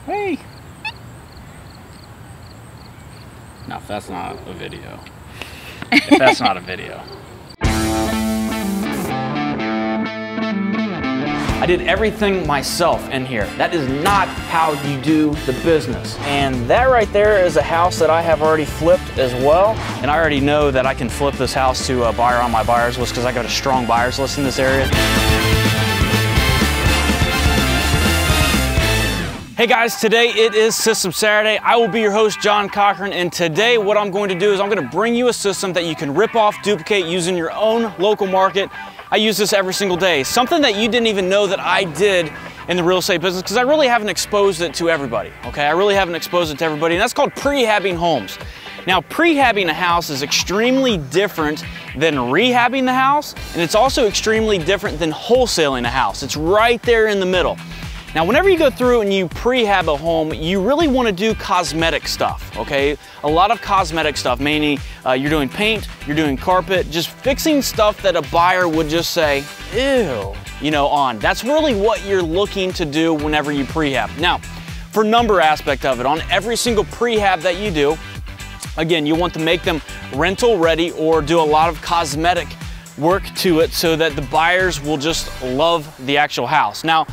Hey. Now, if that's not a video. If that's not a video. I did everything myself in here. That is not how you do the business. And that right there is a house that I have already flipped as well. And I already know that I can flip this house to a buyer on my buyers list because I got a strong buyers list in this area. Hey guys, today it is System Saturday. I will be your host, John Cochran, and today what I'm going to do is I'm going to bring you a system that you can rip off, duplicate using your own local market. I use this every single day. Something that you didn't even know that I did in the real estate business because I really haven't exposed it to everybody, okay? I really haven't exposed it to everybody, and that's called prehabbing homes. Now, prehabbing a house is extremely different than rehabbing the house, and it's also extremely different than wholesaling a house. It's right there in the middle. Now, whenever you go through and you prehab a home, you really want to do cosmetic stuff, okay? A lot of cosmetic stuff, mainly you're doing paint, you're doing carpet, just fixing stuff that a buyer would just say, ew, you know, on. That's really what you're looking to do whenever you prehab. Now, for number aspect of it, on every single prehab that you do, again, you want to make them rental ready or do a lot of cosmetic work to it so that the buyers will just love the actual house. Now,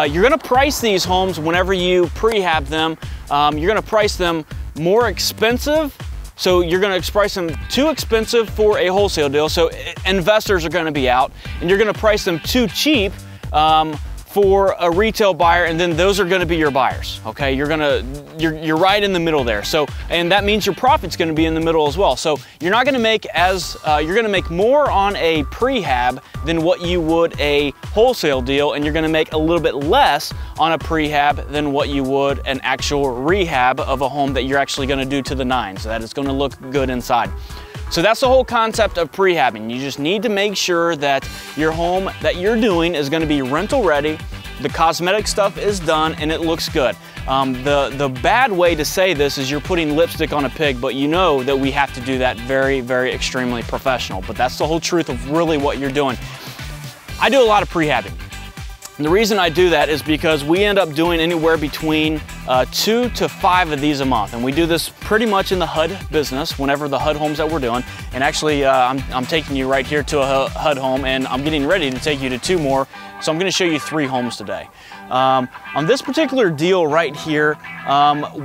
you're gonna price these homes whenever you prehab them, you're gonna price them more expensive. So you're gonna price them too expensive for a wholesale deal. So investors are gonna be out, and you're gonna price them too cheap for a retail buyer, and then those are gonna be your buyers, okay? You're right in the middle there. So, and that means your profit's gonna be in the middle as well. So you're not gonna make as, you're gonna make more on a prehab than what you would a wholesale deal, and you're gonna make a little bit less on a prehab than what you would an actual rehab of a home that you're actually gonna do to the nines, so that it's gonna look good inside. So that's the whole concept of prehabbing. You just need to make sure that your home that you're doing is gonna be rental ready, the cosmetic stuff is done, and it looks good. The bad way to say this is you're putting lipstick on a pig, but you know that we have to do that very, very extremely professional. But that's the whole truth of really what you're doing. I do a lot of prehabbing. And the reason I do that is because we end up doing anywhere between 2 to 5 of these a month. And we do this pretty much in the HUD business, whenever the HUD homes that we're doing. And actually, I'm taking you right here to a HUD home, and I'm getting ready to take you to 2 more. So I'm gonna show you 3 homes today. On this particular deal right here,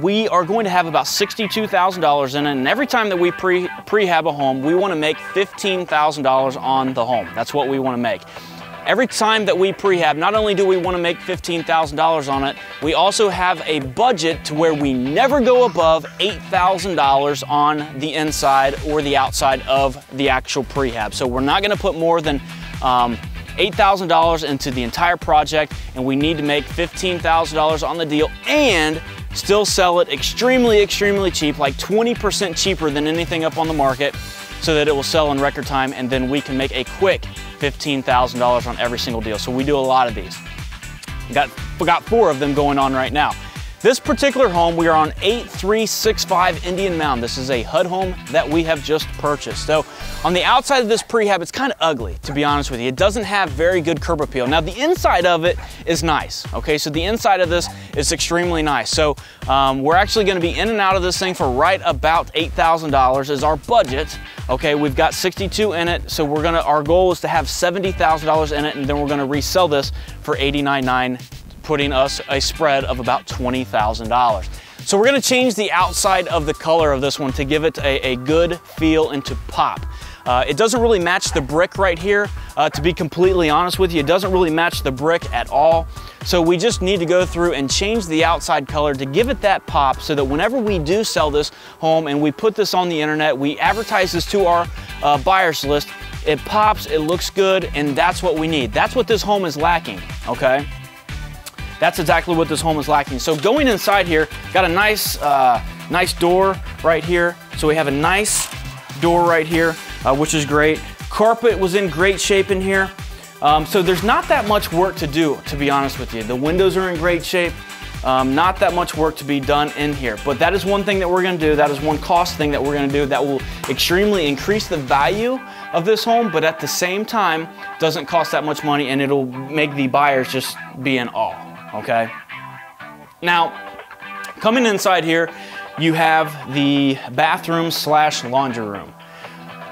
we are going to have about $62,000 in it. And every time that we prehab a home, we wanna make $15,000 on the home. That's what we wanna make. Every time that we prehab, not only do we want to make $15,000 on it, we also have a budget to where we never go above $8,000 on the inside or the outside of the actual prehab. So we're not going to put more than $8,000 into the entire project, and we need to make $15,000 on the deal and still sell it extremely, extremely cheap, like 20% cheaper than anything up on the market, so that it will sell in record time, and then we can make a quick $15,000 on every single deal. So we do a lot of these. We got 4 of them going on right now. This particular home, we are on 8365 Indian Mound. This is a HUD home that we have just purchased. So on the outside of this prehab, it's kind of ugly, to be honest with you. It doesn't have very good curb appeal. Now the inside of it is nice, okay? So the inside of this is extremely nice. So we're actually gonna be in and out of this thing for right about $8,000 is our budget. Okay, we've got 62 in it, so our goal is to have $70,000 in it, and then we're gonna resell this for $89,900. Putting us a spread of about $20,000. So we're gonna change the outside of the color of this one to give it a good feel and to pop. It doesn't really match the brick right here, to be completely honest with you. It doesn't really match the brick at all. So we just need to go through and change the outside color to give it that pop, so that whenever we do sell this home and we put this on the internet, we advertise this to our buyers list, it pops, it looks good, and that's what we need. That's what this home is lacking, okay? That's exactly what this home is lacking. So going inside here, got a nice, nice door right here. So we have a nice door right here, which is great. Carpet was in great shape in here. So there's not that much work to do, to be honest with you. The windows are in great shape. Not that much work to be done in here, but that is one thing that we're gonna do. That is one cost thing that we're gonna do that will extremely increase the value of this home, but at the same time, doesn't cost that much money, and it'll make the buyers just be in awe, okay? Now, Coming inside here, you have the bathroom slash laundry room.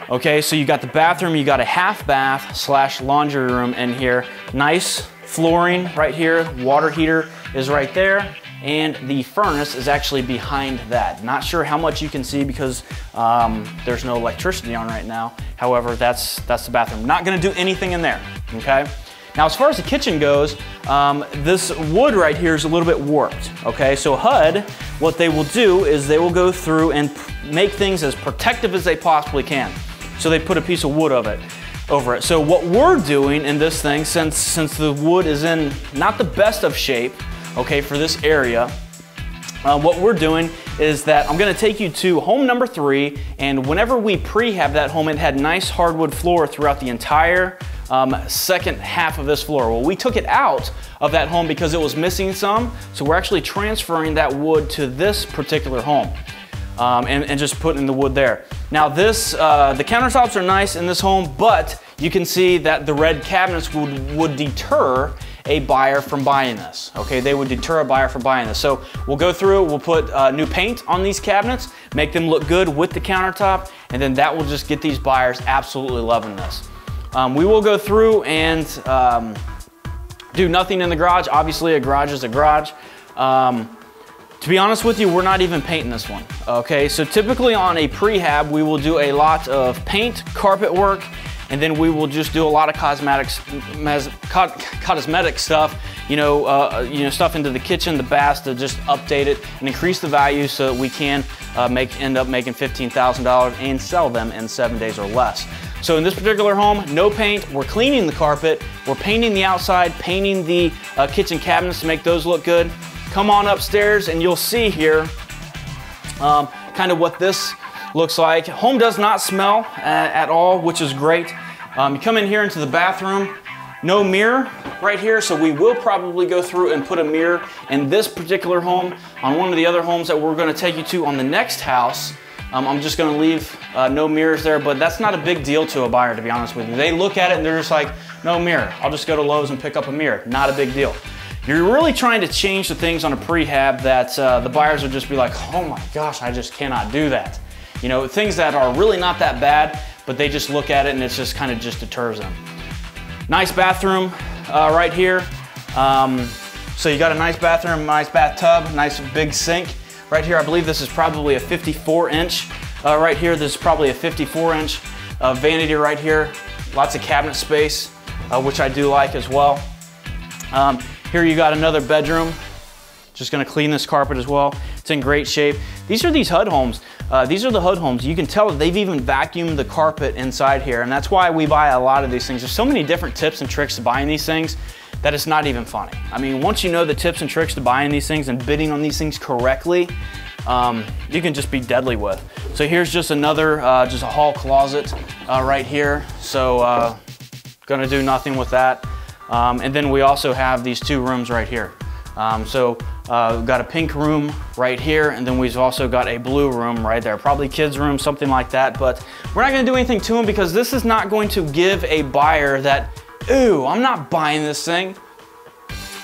Okay, so you got the bathroom, you got a half bath slash laundry room in here. Nice flooring right here, water heater is right there, and the furnace is actually behind that. Not sure how much you can see because there's no electricity on right now. However, that's the bathroom. Not gonna do anything in there, okay? Now, as far as the kitchen goes, this wood right here is a little bit warped, okay? So HUD, what they will do is they will go through and make things as protective as they possibly can. So they put a piece of wood over it. So what we're doing in this thing, since the wood is in not the best of shape, okay, for this area, what we're doing is that I'm gonna take you to home number 3, and whenever we prehab that home, it had nice hardwood floor throughout the entire second half of this floor. Well, we took it out of that home because it was missing some, so we're actually transferring that wood to this particular home. And just putting the wood there. Now this, the countertops are nice in this home, but you can see that the red cabinets would deter a buyer from buying this. Okay, they would deter a buyer from buying this. So we'll go through, we'll put new paint on these cabinets, make them look good with the countertop, and then that will just get these buyers absolutely loving this. We will go through and do nothing in the garage. Obviously a garage is a garage. To be honest with you, we're not even painting this one, okay? So typically on a prehab, we will do a lot of paint, carpet work, and then we will just do a lot of cosmetic stuff, stuff into the kitchen, the baths, to just update it and increase the value so that we can end up making $15,000 and sell them in 7 days or less. So in this particular home, no paint, we're cleaning the carpet, we're painting the outside, painting the kitchen cabinets to make those look good. Come on upstairs and you'll see here kind of what this looks like. Home does not smell at all, which is great. You come in here into the bathroom, no mirror right here, so we will probably go through and put a mirror in this particular home. On one of the other homes that we're going to take you to on the next house, I'm just going to leave no mirrors there, but that's not a big deal to a buyer, to be honest with you. They look at it and they're just like, no mirror. I'll just go to Lowe's and pick up a mirror. Not a big deal. You're really trying to change the things on a prehab that the buyers would just be like, oh my gosh, I just cannot do that. You know, things that are really not that bad, but they just look at it and it's just kind of just deters them. Nice bathroom right here. So you got a nice bathroom, nice bathtub, nice big sink. Right here, I believe this is probably a 54-inch. Right here, this is probably a 54-inch vanity right here. Lots of cabinet space, which I do like as well. Here you got another bedroom. Just gonna clean this carpet as well. It's in great shape. These are these HUD homes. These are the HUD homes. You can tell that they've even vacuumed the carpet inside here, and that's why we buy a lot of these things. There's so many different tips and tricks to buying these things that it's not even funny. I mean, once you know the tips and tricks to buying these things and bidding on these things correctly, you can just be deadly with. So here's just another, just a hall closet right here. So gonna do nothing with that. And then we also have these 2 rooms right here. We've got a pink room right here, and then we've also got a blue room right there. Probably kids' room, something like that, but we're not gonna do anything to them because this is not going to give a buyer that, ooh, I'm not buying this thing.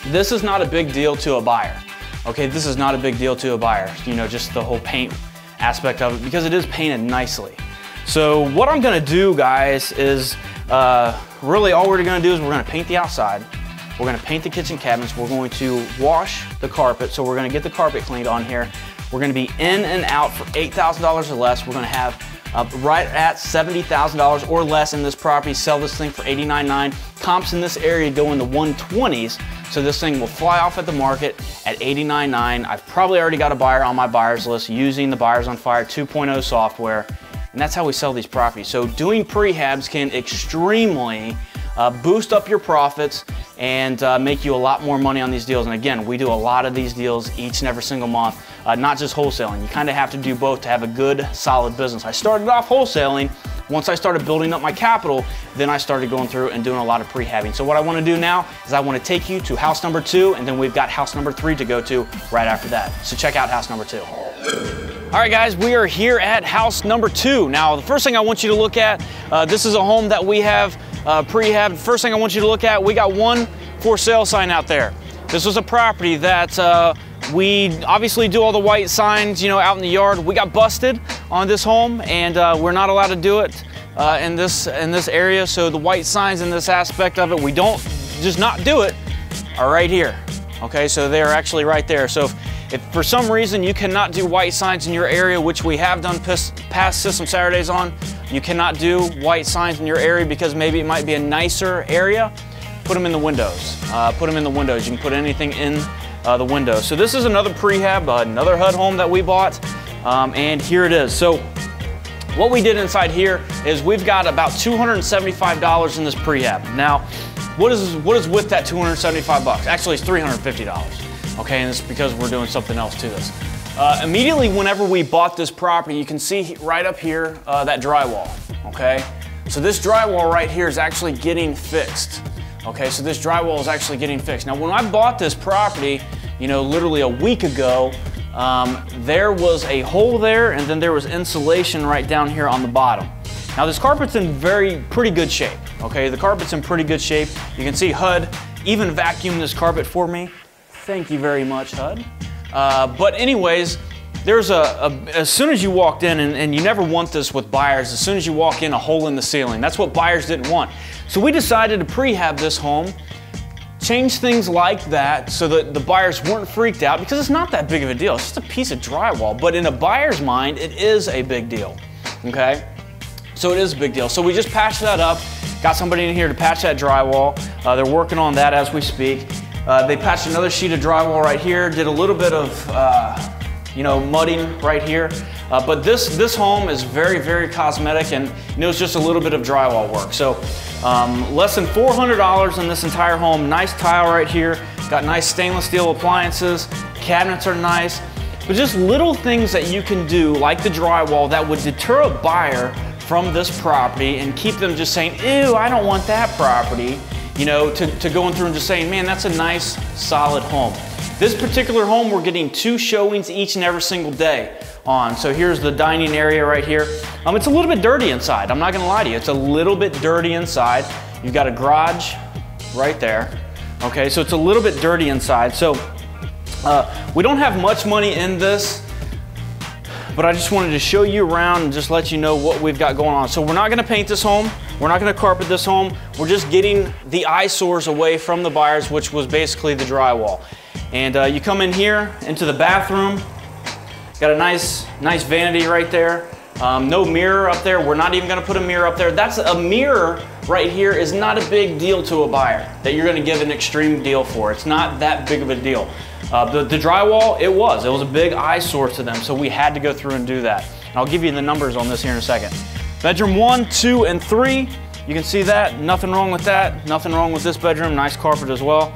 This is not a big deal to a buyer. Okay, this is not a big deal to a buyer, you know, just the whole paint aspect of it, because it is painted nicely. So what I'm gonna do, guys, is really all we're gonna do is we're gonna paint the outside. We're gonna paint the kitchen cabinets. We're going to wash the carpet. So we're gonna get the carpet cleaned on here. We're gonna be in and out for $8,000 or less. We're gonna have right at $70,000 or less in this property. Sell this thing for $89,900. Comps in this area go in the 120s. So this thing will fly off at the market at $89,900. I've probably already got a buyer on my buyers list using the Buyers on Fire 2.0 software. And that's how we sell these properties. So doing prehabs can extremely boost up your profits and make you a lot more money on these deals. And again, we do a lot of these deals each and every single month, not just wholesaling. You kind of have to do both to have a good, solid business. I started off wholesaling. Once I started building up my capital, then I started going through and doing a lot of prehabbing. So what I want to do now is I want to take you to house number 2, and then we've got house number 3 to go to right after that. So check out house number 2. All right, guys, we are here at house number 2. Now, the first thing I want you to look at, this is a home that we have prehab. First thing I want you to look at, we got one for sale sign out there. This was a property that We obviously do all the white signs, you know, out in the yard. We got busted on this home, and we're not allowed to do it in this area. So the white signs in this aspect of it, we don't just not do it, are right here. Okay, so they're actually right there. So if for some reason you cannot do white signs in your area, which we have done past System Saturdays on, you cannot do white signs in your area because maybe it might be a nicer area, put them in the windows. Put them in the windows. You can put anything in the window. So this is another prehab, another HUD home that we bought, and here it is. So what we did inside here is we've got about $275 in this prehab. Now, what is with that 275 bucks? Actually, it's $350. Okay, and it's because we're doing something else to this. Immediately whenever we bought this property, you can see right up here that drywall. Okay, so this drywall right here is actually getting fixed. Okay, so this drywall is actually getting fixed. Now, when I bought this property, you know, literally a week ago, there was a hole there, and then there was insulation right down here on the bottom. Now, this carpet's in pretty good shape. Okay, the carpet's in pretty good shape. You can see HUD even vacuumed this carpet for me. Thank you very much, HUD. But anyways, there's as soon as you walked in, and you never want this with buyers, as soon as you walk in, a hole in the ceiling. That's what buyers didn't want. So we decided to prehab this home, change things like that so that the buyers weren't freaked out, because it's not that big of a deal. It's just a piece of drywall, but in a buyer's mind, it is a big deal, okay? So it is a big deal. So we just patched that up, got somebody in here to patch that drywall. They're working on that as we speak. They patched another sheet of drywall right here, did a little bit of you know, mudding right here. But this home is very, very cosmetic, and it was just a little bit of drywall work. So less than $400 in this entire home. Nice tile right here. Got nice stainless steel appliances. Cabinets are nice. But just little things that you can do, like the drywall, that would deter a buyer from this property and keep them just saying, ew, I don't want that property. You know, to going through and just saying, man, that's a nice, solid home. This particular home, we're getting 2 showings each and every single day on. So here's the dining area right here. It's a little bit dirty inside. I'm not gonna lie to you. It's a little bit dirty inside. You've got a garage right there. Okay, so it's a little bit dirty inside. So we don't have much money in this, but I just wanted to show you around and just let you know what we've got going on. So we're not gonna paint this home. We're not gonna carpet this home. We're just getting the eyesores away from the buyers, which was basically the drywall. And you come in here into the bathroom. Got a nice vanity right there. No mirror up there. We're not even gonna put a mirror up there. That's a mirror right here is not a big deal to a buyer that you're gonna give an extreme deal for. It's not that big of a deal. The drywall, it was a big eyesore to them, so we had to go through and do that. And I'll give you the numbers on this here in a second. Bedroom 1, 2, and 3. You can see that, nothing wrong with that. Nothing wrong with this bedroom, nice carpet as well.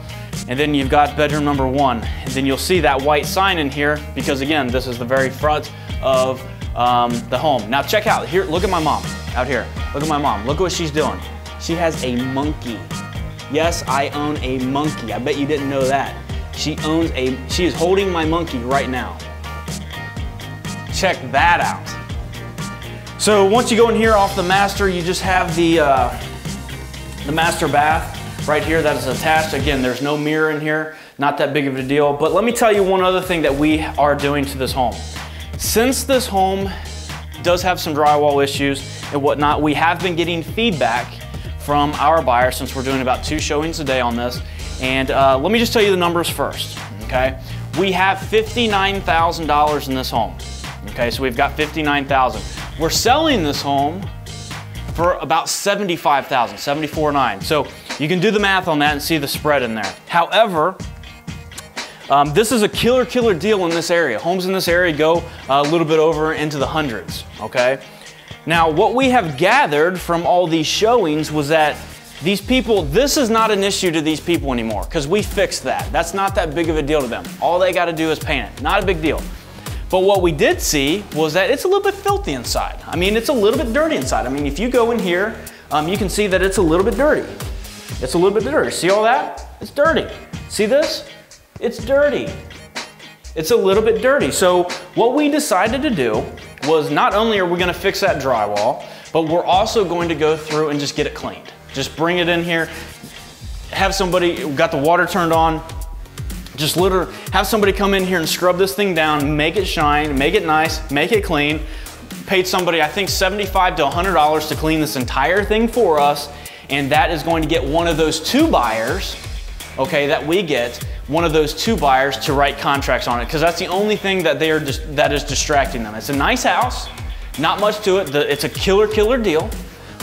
And then you've got bedroom number 1. And then you'll see that white sign in here because, again, this is the very front of the home. Now check out, here, look at my mom out here. Look at my mom, look at what she's doing. She has a monkey. Yes, I own a monkey. I bet you didn't know that. She is holding my monkey right now. Check that out. So once you go in here off the master, you just have the master bath right here that is attached. Again, there's no mirror in here, not that big of a deal. But let me tell you one other thing that we are doing to this home. Since this home does have some drywall issues and whatnot, we have been getting feedback from our buyers since we're doing about 2 showings a day on this. And let me just tell you the numbers first, okay? We have $59,000 in this home, okay? So we've got $59,000. We're selling this home for about $75,000, $74,900. So you can do the math on that and see the spread in there. However, this is a killer deal in this area. Homes in this area go a little bit over into the hundreds, okay? Now, what we have gathered from all these showings was that these people, this is not an issue to these people anymore because we fixed that. That's not that big of a deal to them. All they got to do is paint it. Not a big deal. But what we did see was that it's a little bit filthy inside. I mean, it's a little bit dirty inside. I mean, if you go in here, you can see that it's a little bit dirty. It's a little bit dirty. See all that? It's dirty. See this? It's dirty. It's a little bit dirty. So what we decided to do was not only are we going to fix that drywall, but we're also going to go through and just get it cleaned. Just bring it in here, have somebody, got the water turned on, Just literally have somebody come in here and scrub this thing down, make it shine, make it nice, make it clean. Paid somebody, I think, $75 to $100 to clean this entire thing for us, and that is going to get one of those 2 buyers, okay, that we get, one of those 2 buyers to write contracts on it, because that's the only thing that that is distracting them. It's a nice house, not much to it. It's a killer deal.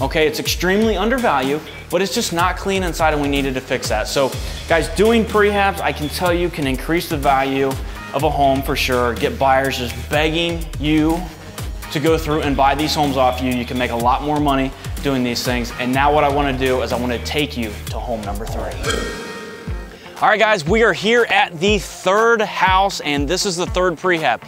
Okay, it's extremely undervalued, but it's just not clean inside, and we needed to fix that. So guys, doing prehabs, I can tell you, can increase the value of a home for sure. Get buyers just begging you to go through and buy these homes off you. You can make a lot more money doing these things. And now what I want to do is I want to take you to home number 3. All right guys, we are here at the 3rd house, and this is the 3rd prehab.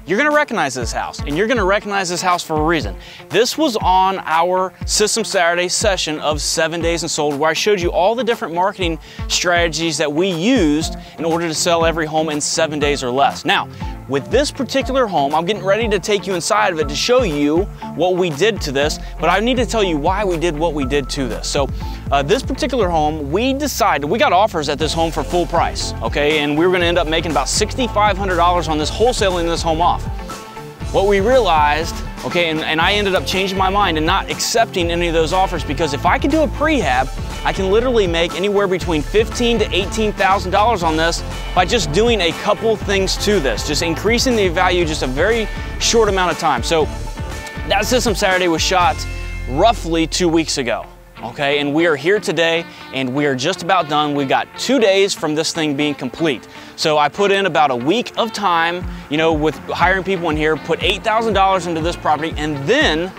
You're gonna recognize this house, and you're gonna recognize this house for a reason. This was on our System Saturday session of 7 Days and Sold, where I showed you all the different marketing strategies that we used in order to sell every home in 7 days or less. Now, with this particular home, I'm getting ready to take you inside of it to show you what we did to this, but I need to tell you why we did what we did to this. So this particular home, we decided, we got offers at this home for full price, okay? And we were gonna end up making about $6,500 on this, wholesaling this home off. What we realized, okay, and I ended up changing my mind and not accepting any of those offers, because if I can do a prehab, I can literally make anywhere between $15,000 to $18,000 on this by just doing a couple things to this, just increasing the value just a very short amount of time. So that System Saturday was shot roughly 2 weeks ago. Okay, and we are here today, and we are just about done. We got 2 days from this thing being complete. So I put in about a week of time, you know, with hiring people in here, put $8,000 into this property, and then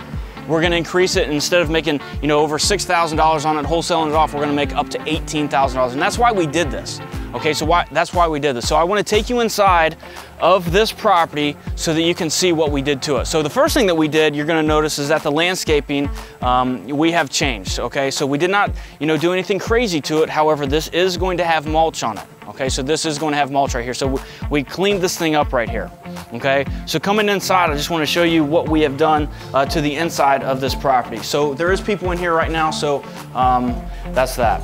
we're gonna increase it. Instead of making, you know, over $6,000 on it, wholesaling it off, we're gonna make up to $18,000. And that's why we did this. Okay, so that's why we did this. So I wanna take you inside of this property so that you can see what we did to it. So the first thing that we did, you're gonna notice, is that the landscaping, we have changed, okay? So we did not, you know, do anything crazy to it. However, this is going to have mulch on it, okay? So this is going to have mulch right here. So we cleaned this thing up right here, okay? So coming inside, I just wanna show you what we have done to the inside of this property. So there is people in here right now, so that's that.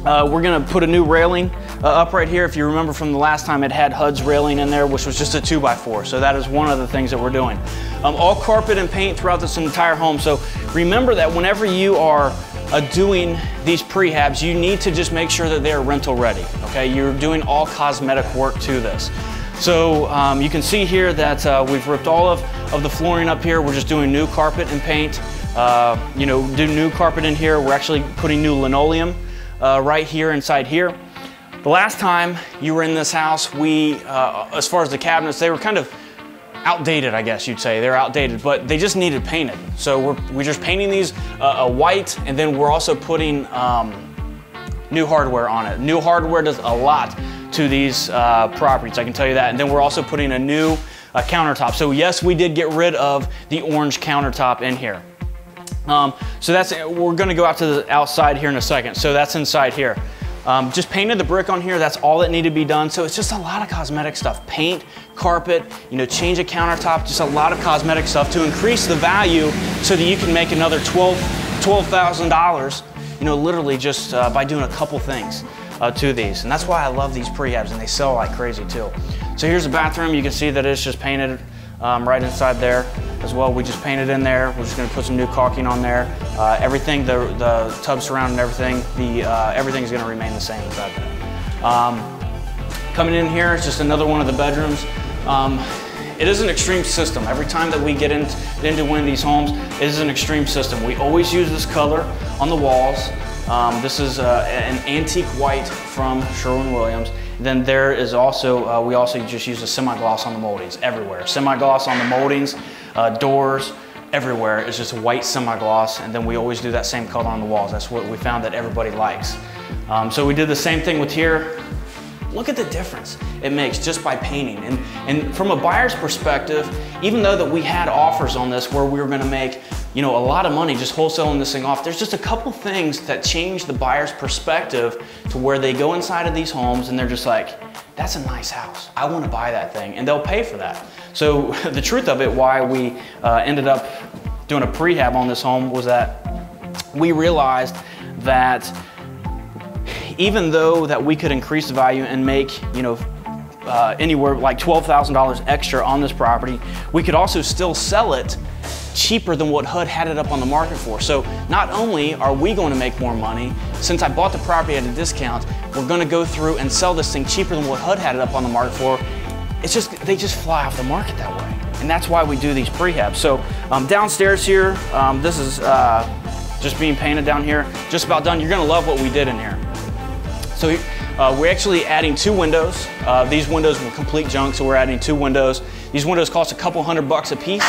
We're gonna put a new railing up right here. If you remember from the last time, it had HUD's railing in there, which was just a 2x4. So that is one of the things that we're doing. All carpet and paint throughout this entire home. So remember that whenever you are doing these prehabs, you need to just make sure that they are rental ready, okay? You're doing all cosmetic work to this. So you can see here that we've ripped all of the flooring up here. We're just doing new carpet and paint. You know, do new carpet in here. We're actually putting new linoleum right here inside here. The last time you were in this house, we, as far as the cabinets, they were kind of outdated, I guess you'd say. They're outdated, but they just needed painted. So we're just painting these white, and then we're also putting new hardware on it. New hardware does a lot to these properties, I can tell you that. And then we're also putting a new countertop. So yes, we did get rid of the orange countertop in here. So we're gonna go out to the outside here in a second. So that's inside here. Just painted the brick on here. That's all that needed to be done. So it's just a lot of cosmetic stuff. Paint, carpet, you know, change a countertop, just a lot of cosmetic stuff to increase the value so that you can make another $12,000, you know, literally just by doing a couple things to these. And that's why I love these prehabs, and they sell like crazy too. So here's the bathroom. You can see that it's just painted right inside there as well. We just painted in there. We're just gonna put some new caulking on there. Everything, the tub surrounding everything, everything's gonna remain the same inside there. Coming in here, it's just another one of the bedrooms. It is an extreme system. Every time that we get into one of these homes, it is an extreme system. We always use this color on the walls. This is an antique white from Sherwin-Williams. Then there is also, we also just use a semi-gloss on the moldings everywhere. Semi-gloss on the moldings, doors, everywhere. It's just a white semi-gloss, and then we always do that same color on the walls. That's what we found that everybody likes. So we did the same thing with here. Look at the difference it makes just by painting. And from a buyer's perspective, even though that we had offers on this where we were gonna make, you know, a lot of money just wholesaling this thing off, there's just a couple things that change the buyer's perspective to where they go inside of these homes and they're just like, that's a nice house. I want to buy that thing, and they'll pay for that. So the truth of it, why we ended up doing a prehab on this home was that we realized that even though that we could increase the value and make, you know, anywhere like $12,000 extra on this property, we could also still sell it cheaper than what HUD had it up on the market for. So not only are we going to make more money, since I bought the property at a discount, we're going to go through and sell this thing cheaper than what HUD had it up on the market for. It's just, they just fly off the market that way. And that's why we do these prehabs. So downstairs here, this is just being painted down here, just about done. You're going to love what we did in here. So we're actually adding 2 windows. These windows were complete junk, so we're adding 2 windows. These windows cost a couple $100 a piece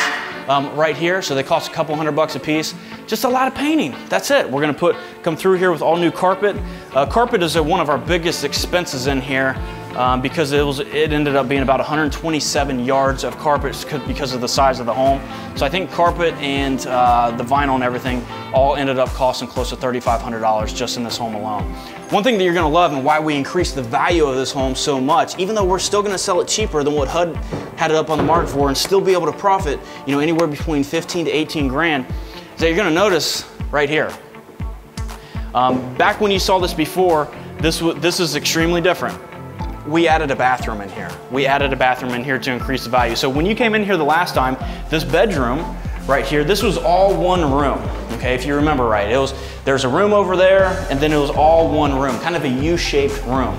right here, so they cost a couple $100 a piece. Just a lot of painting, that's it. We're gonna come through here with all new carpet. Carpet is one of our biggest expenses in here because it ended up being about 127 yards of carpet because of the size of the home. So I think carpet and the vinyl and everything all ended up costing close to $3,500 just in this home alone. One thing that you're gonna love and why we increased the value of this home so much, even though we're still gonna sell it cheaper than what HUD had it up on the market for and still be able to profit, you know, anywhere between 15 to 18 grand, is that you're gonna notice right here. Back when you saw this before, this is extremely different. We added a bathroom in here. We added a bathroom in here to increase the value. So when you came in here the last time, this bedroom right here, this was all one room, okay, if you remember right. There's a room over there, and then it was all one room, kind of a U-shaped room.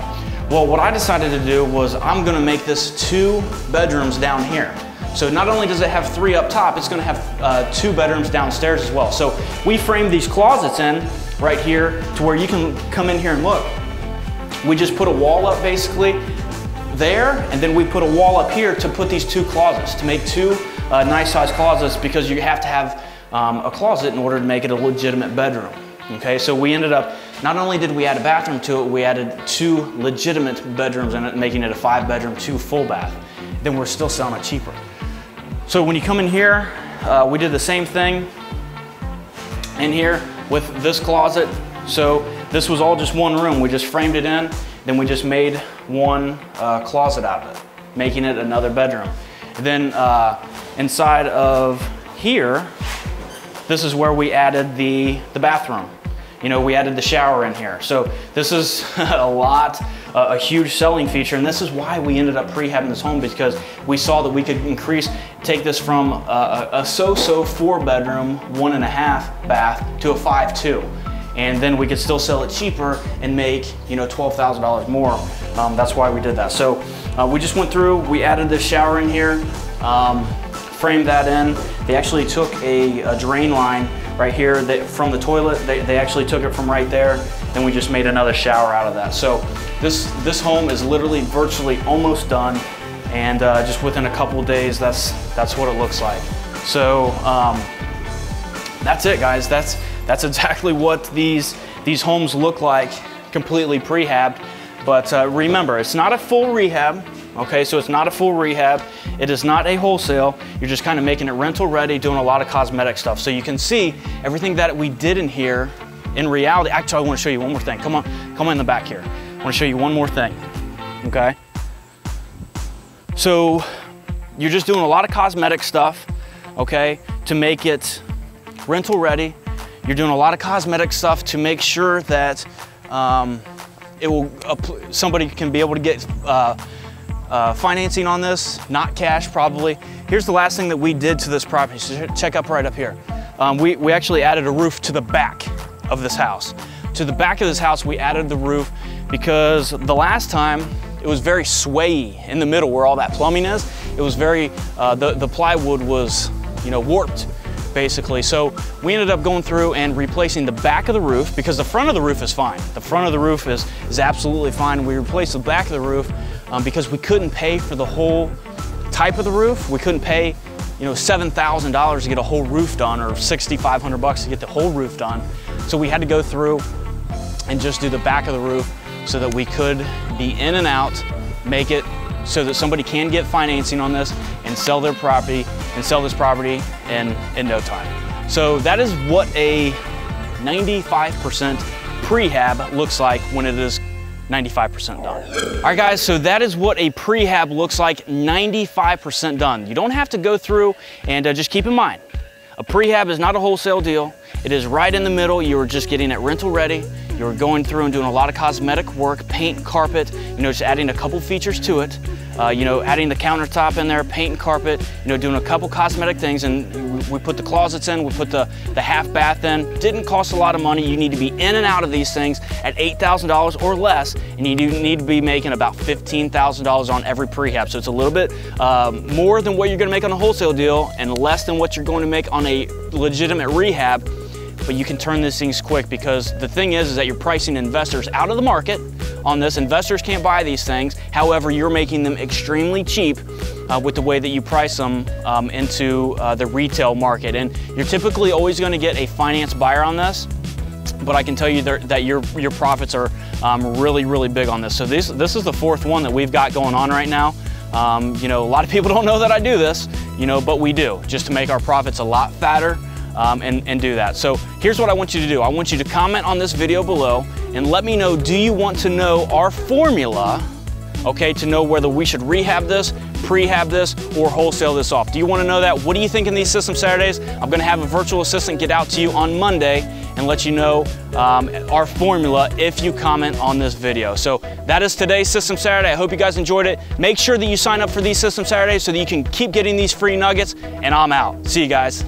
Well, what I decided to do was I'm gonna make this 2 bedrooms down here. So not only does it have 3 up top, it's gonna have 2 bedrooms downstairs as well. So we framed these closets in right here to where you can come in here and look. We just put a wall up basically there, and then we put a wall up here to put these 2 closets, to make 2 nice sized closets, because you have to have a closet in order to make it a legitimate bedroom. Okay, so we ended up, not only did we add a bathroom to it, we added 2 legitimate bedrooms in it, making it a 5-bedroom, 2 full bath. Then we're still selling it cheaper. So when you come in here, we did the same thing in here with this closet. So this was all just one room. We just framed it in, then we just made 1 closet out of it, making it another bedroom. And then inside of here, this is where we added the bathroom. You know, we added the shower in here. So this is a huge selling feature, and this is why we ended up prehabbing this home, because we saw that we could take this from a so-so 4-bedroom, 1.5 bath to a 5.2. And then we could still sell it cheaper and make, you know, $12,000 more. That's why we did that. So we just went through, we added this shower in here, framed that in. They actually took a drain line right here from the toilet. They actually took it from right there, and we just made another shower out of that. So this home is literally virtually almost done, and just within a couple of days, that's what it looks like. So that's it, guys. That's exactly what these homes look like, completely prehabbed. But remember, it's not a full rehab. Okay, so it's not a full rehab. It is not a wholesale. You're just kind of making it rental ready, doing a lot of cosmetic stuff. So you can see everything that we did in here, in reality. Actually, I want to show you one more thing. Come on in the back here. I want to show you one more thing, okay? So you're just doing a lot of cosmetic stuff, okay, to make it rental ready. You're doing a lot of cosmetic stuff to make sure that somebody can be able to get financing on this, not cash probably. Here's the last thing that we did to this property. So check up right up here. We actually added a roof to the back of this house. To the back of this house, we added the roof because the last time it was very swayy in the middle where all that plumbing is. It was very, the plywood was, you know, warped basically. So we ended up going through and replacing the back of the roof, because the front of the roof is fine. The front of the roof is absolutely fine. We replaced the back of the roof because we couldn't pay for the whole type of the roof. We couldn't pay, you know, $7,000 to get a whole roof done, or $6,500 to get the whole roof done. So we had to go through and just do the back of the roof so that we could be in and out, make it so that somebody can get financing on this and sell their property, and sell this property in no time. So that is what a 95% prehab looks like when it is 95% done. All right guys, so that is what a prehab looks like 95% done. You don't have to go through, and just keep in mind, a prehab is not a wholesale deal. It is right in the middle. You're just getting it rental ready. you're going through and doing a lot of cosmetic work, paint, carpet, you know, just adding a couple features to it, you know, adding the countertop in there, paint and carpet, you know, doing a couple cosmetic things, and we put the closets in, we put the half bath in. Didn't cost a lot of money. You need to be in and out of these things at $8,000 or less, and you need to be making about $15,000 on every prehab. So it's a little bit more than what you're gonna make on a wholesale deal and less than what you're going to make on a legitimate rehab. But you can turn these things quick, because the thing is that you're pricing investors out of the market on this. Investors can't buy these things. However, you're making them extremely cheap with the way that you price them into the retail market. And you're typically always going to get a finance buyer on this, but I can tell you that your profits are really, really big on this. So this is the fourth one that we've got going on right now. You know, a lot of people don't know that I do this, you know, but we do, just to make our profits a lot fatter. And do that. So here's what I want you to do. I want you to comment on this video below and let me know, do you want to know our formula, okay, to know whether we should rehab this, prehab this, or wholesale this off? Do you want to know that? What do you think in these System Saturdays? I'm going to have a virtual assistant get out to you on Monday and let you know our formula if you comment on this video. So that is today's System Saturday. I hope you guys enjoyed it. Make sure that you sign up for these System Saturdays so that you can keep getting these free nuggets, and I'm out. See you guys.